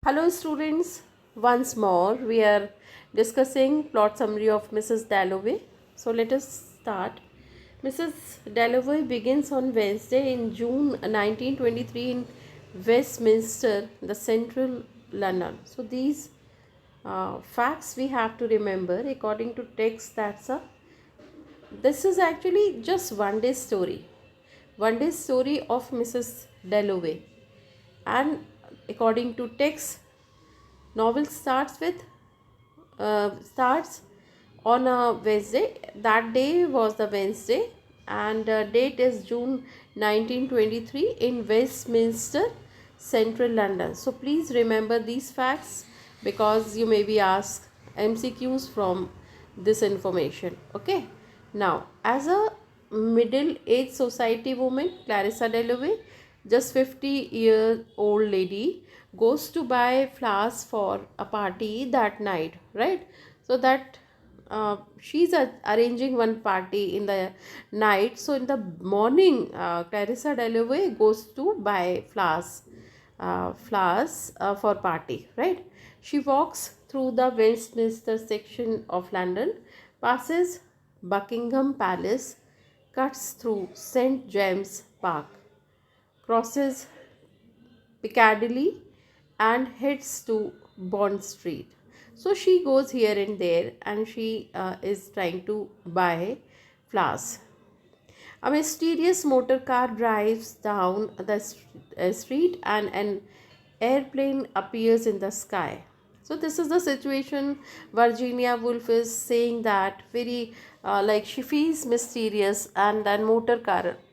Hello students, once more we are discussing plot summary of Mrs. Dalloway. So let us start. Mrs. Dalloway begins on Wednesday in June 1923 in Westminster, the central London. So these facts we have to remember according to text. This is actually just one day story of Mrs. Dalloway, and according to text novel starts on a Wednesday. That day was the Wednesday, and date is June 1923 in Westminster, Central London. So please remember these facts because you may be asked MCQs from this information. Okay. Now, as a middle-aged society woman, Clarissa Dalloway, just 50-year-old lady, goes to buy flowers for a party that night, right? So that she's arranging one party in the night. So in the morning, Clarissa Dalloway goes to buy flowers for party, right? She walks through the Westminster section of London, passes Buckingham Palace, cuts through St James Park, crosses Piccadilly, and heads to Bond Street. So she goes here and there, and she is trying to buy flowers. A mysterious motor car drives down the street, and an airplane appears in the sky. So this is the situation. Virginia Woolf is saying that very like she feels mysterious, and then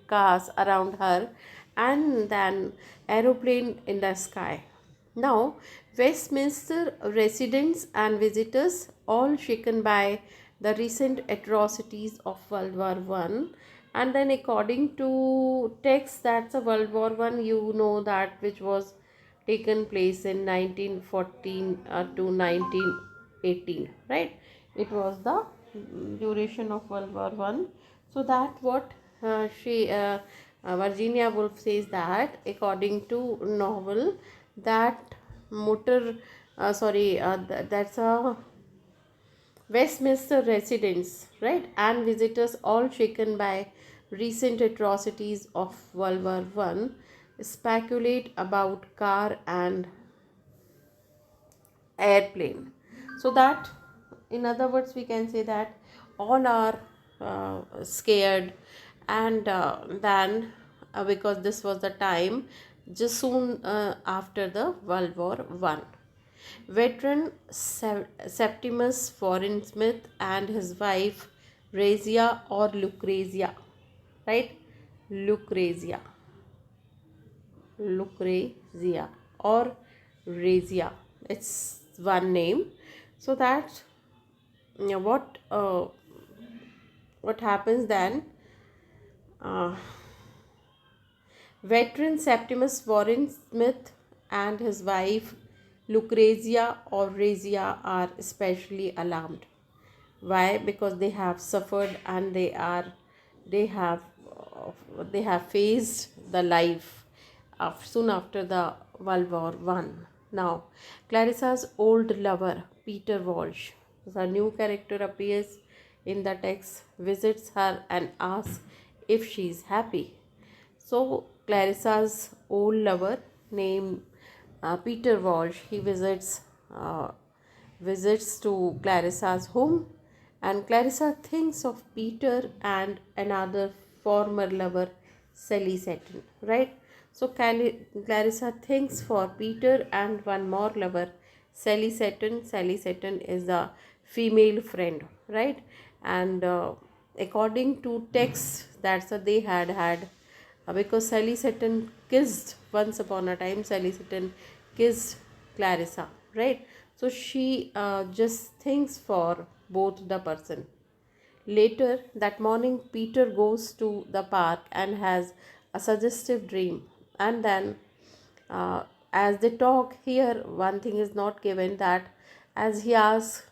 cars around her, and then aeroplane in the sky. Now, Westminster residents and visitors, all shaken by the recent atrocities of World War One, and then according to text, that's a World War One. You know that which was taken place in 1914 to 1918, right? It was the duration of World War One. So that what she Virginia Woolf says that according to novel that motor that's a Westminster residents, right, and visitors, all shaken by recent atrocities of World War One, speculate about car and airplane. So that, in other words, we can say that all are scared, and then because this was the time just soon after the World War One. Veteran Septimus Warren Smith and his wife Razia or Lucrezia, right? Lucrezia, Lucrezia or Razia. It's one name. So that what happens then? Uh, Veteran Septimus Warren Smith and his wife Lucrezia or Razia are especially alarmed. Why? Because they have suffered, and they have they have faced the life soon after the World War One. Now, Clarissa's old lover Peter Walsh, the new character, appears in the text, visits her and asks if she is happy. So Clarissa's old lover named Peter Walsh, he uh, visits to Clarissa's home, and Clarissa thinks of Peter and another former lover, Sally Seton, right? So Clarissa thinks for Peter and one more lover, Sally Seton. Sally Seton is a female friend, right? And according to text, that's what they had because Sally Seton kissed once upon a time. Sally Seton kissed Clarissa, right? So she just thinks for both the person. Later that morning, Peter goes to the park and has a suggestive dream, and then as they talk here, one thing is not given, that as he asks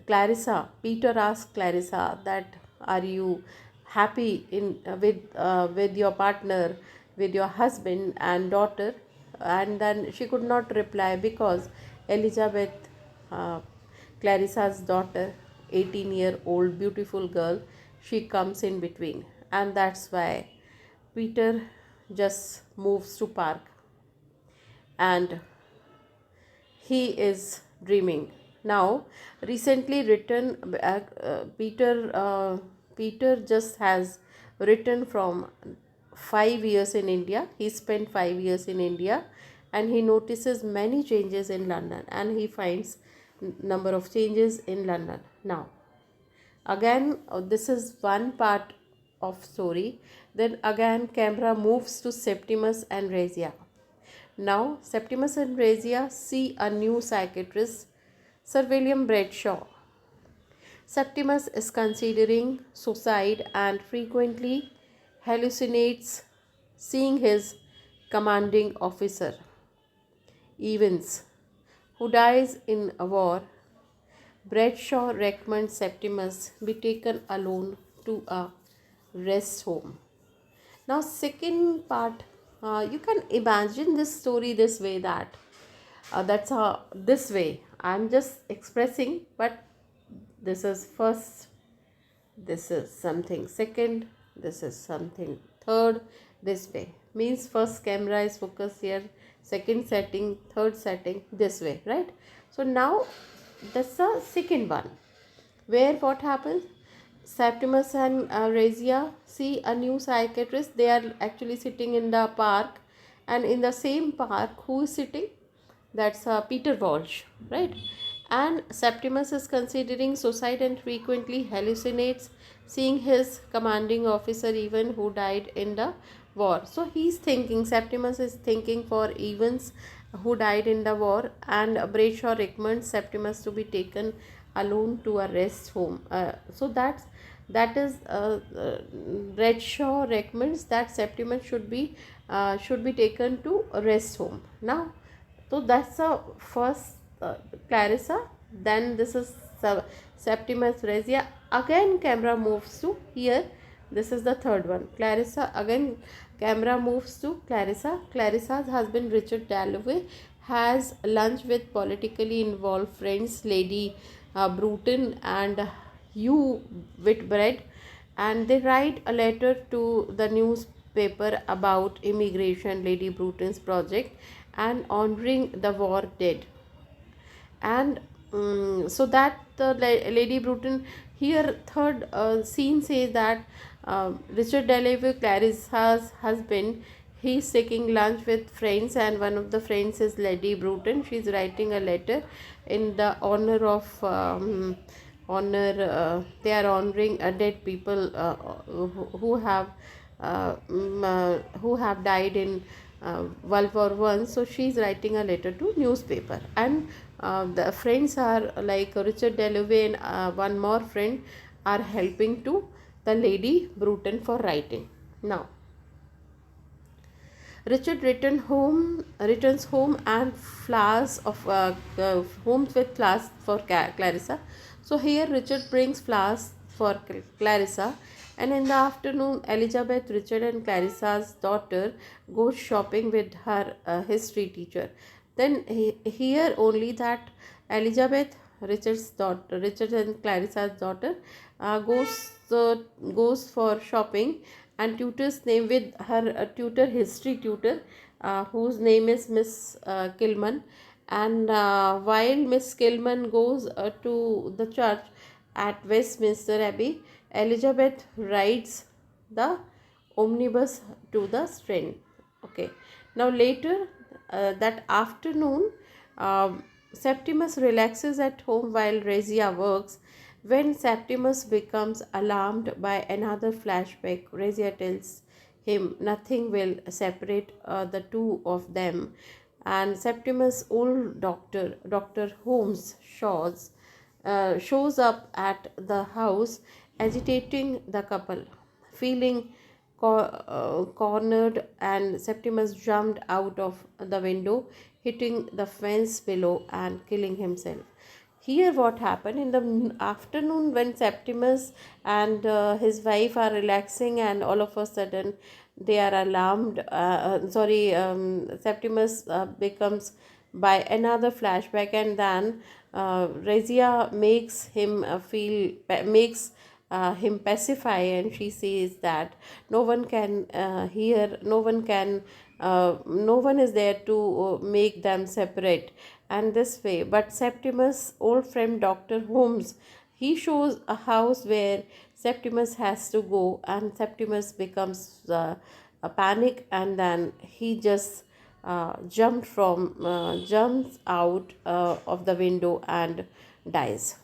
Clarissa, Peter asks Clarissa that are you happy in with your partner, with your husband and daughter? and then she could not reply because Elizabeth, uh, Clarissa's daughter, 18-year-old beautiful girl, she comes in between, and that's why Peter just moves to park and he is dreaming. Now, recently written, Peter just has written from 5 years in India. He spent 5 years in India, and he notices many changes in London, and he finds number of changes in London. Now, again, this is one part of story. Then again, camera moves to Septimus and Razia. Now, Septimus and Razia see a new psychiatrist, Sir William Bradshaw. Septimus is considering suicide and frequently hallucinates seeing his commanding officer, Evans, who dies in a war. Bradshaw recommends Septimus be taken alone to a rest home. Now, second part, you can imagine this story this way, that that's this way. I'm just expressing, but this is first, this is something second, this is something third, this way. Means first camera is focused here, second setting, third setting, this way, right? So now that's the second one, where what happens? Septimus and Razia see a new psychiatrist. They are actually sitting in the park, and in the same park, who is sitting? That's Peter Walsh, right? And Septimus is considering suicide and frequently hallucinates seeing his commanding officer, even who died in the war. So he's thinking, Septimus is thinking for Evans, who died in the war, and Bradshaw recommends Septimus to be taken alone to a rest home. So that is Bradshaw recommends that Septimus should be taken to a rest home. Now, so that's the first Clarissa. Then this is Septimus, Razia. Again, camera moves to here. This is the third one. Clarissa. Again, camera moves to Clarissa. Clarissa's husband, Richard Dallowey, has lunch with politically involved friends, Lady Bruton and Hugh Whitbread, and they write a letter to the newspaper about immigration, Lady Bruton's project, and honoring the war dead. And so that Lady Bruton, here third scene says that Richard Dallowey, Clarissa's husband, he's taking lunch with friends, and one of the friends is Lady Bruton. She's writing a letter in the honor of they are honoring dead people who have died in World War One. So she's writing a letter to newspaper, and the friends are like Richard Dallowey and one more friend are helping to the Lady Bruton for writing. Now, Richard returns home and flowers of homes with flowers for Clarissa. So here Richard brings flowers for Clarissa, and in the afternoon Elizabeth, Richard and Clarissa's daughter, goes shopping with her history teacher. Then here only that Elizabeth, Richard and Clarissa's daughter, goes for shopping, and tutor's name with her history tutor, whose name is Miss Kilman. And while Miss Kilman goes to the church at Westminster Abbey, Elizabeth rides the omnibus to the Strand. Okay. Now later that afternoon, Septimus relaxes at home while Razia works. When Septimus becomes alarmed by another flashback, Razia tells him nothing will separate the two of them. And Septimus' old doctor, Dr. Holmes shows up at the house, agitating the couple. Feeling cornered, and Septimus jumped out of the window, hitting the fence below and killing himself. Here what happened in the afternoon, when Septimus and his wife are relaxing, and all of a sudden they are alarmed. Septimus becomes by another flashback, and then Razia makes him pacify, and she says that no one can hear, no one is there to make them separate, and this way. But Septimus' old friend Dr. Holmes, he shows a house where Septimus has to go, and Septimus becomes a panic, and then he just jumps out of the window and dies.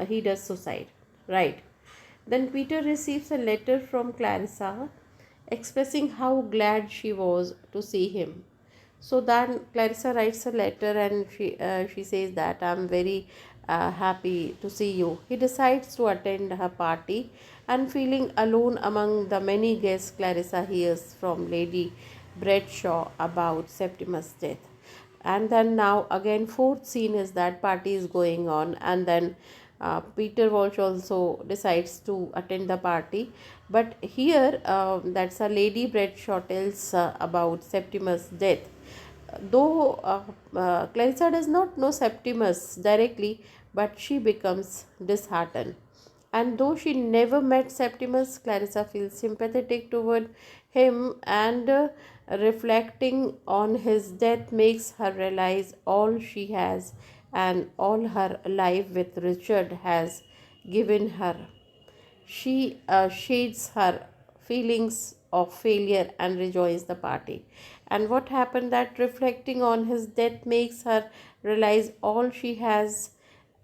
He does suicide, right? Then Peter receives a letter from Clarissa expressing how glad she was to see him. So then Clarissa writes a letter, and she says that I'm very happy to see you. He decides to attend her party, and feeling alone among the many guests, Clarissa hears from Lady Bradshaw about Septimus' death. And then now again, fourth scene is that party is going on, and then Peter Walsh also decides to attend the party. But here, that's a Lady Bradshaw tells about Septimus' death. Though Clarissa does not know Septimus directly, but she becomes disheartened. And though she never met Septimus, Clarissa feels sympathetic toward him, and reflecting on his death makes her realize all she has and all her life with Richard has given her. She shades her feelings of failure and rejoins the party. And what happened, that reflecting on his death makes her realize all she has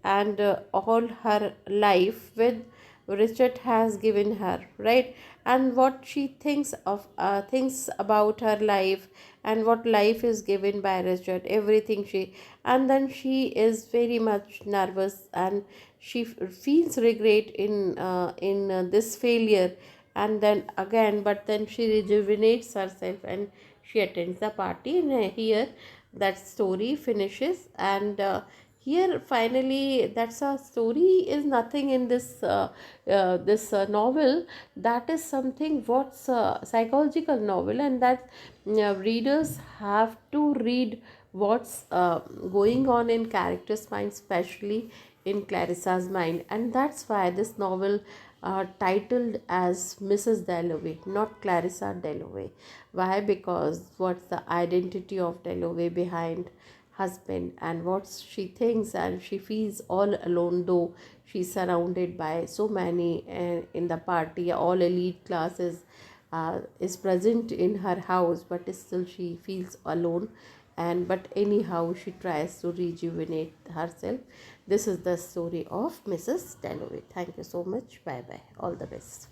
and all her life with Richard has given her, right? And what she thinks about her life, and what life is given by Richard, everything and then she is very much nervous, and she feels regret in this failure, and then again, but then she rejuvenates herself and she attends the party. And here that story finishes, and here finally, that's a story is nothing in this novel. That is something what's a psychological novel, and that readers have to read what's going on in characters' mind, especially in Clarissa's mind. And that's why this novel titled as Mrs. Dallowey, not Clarissa Dalloway. Why? Because what's the identity of Dalloway behind husband, and what she thinks, and she feels all alone, though she's surrounded by so many in the party, all elite classes is present in her house, but still she feels alone. And but anyhow she tries to rejuvenate herself. This is the story of Mrs. Dalloway. Thank you so much. Bye bye. All the best.